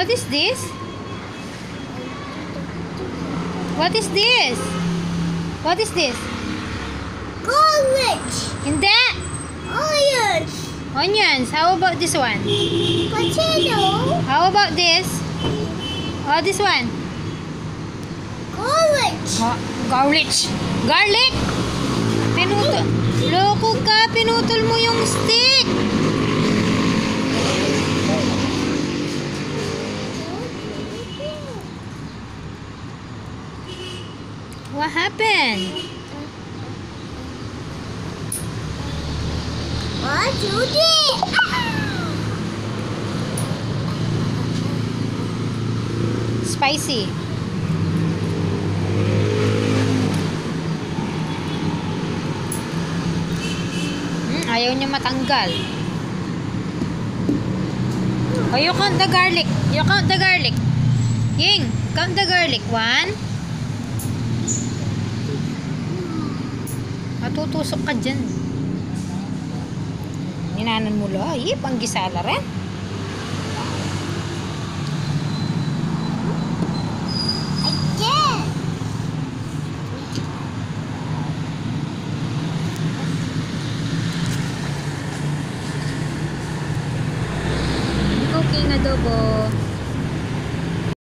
What is this? What is this? What is this? Garlic. Hindi. Onions. Onions. How about this one? Potato. How about this? Oh, this one. Garlic. Garlic. Garlic. Pinutol. Loko ka. Pinutol mo yung stick. What happened? What you did? Spicy. Ayaw niya matanggal. Oh, you count the garlic. You count the garlic. Ying, count the garlic. 1. Matutusok ka dyan. Ninanan mo lo. Ay, panggisala rin. Again. Cooking adobo.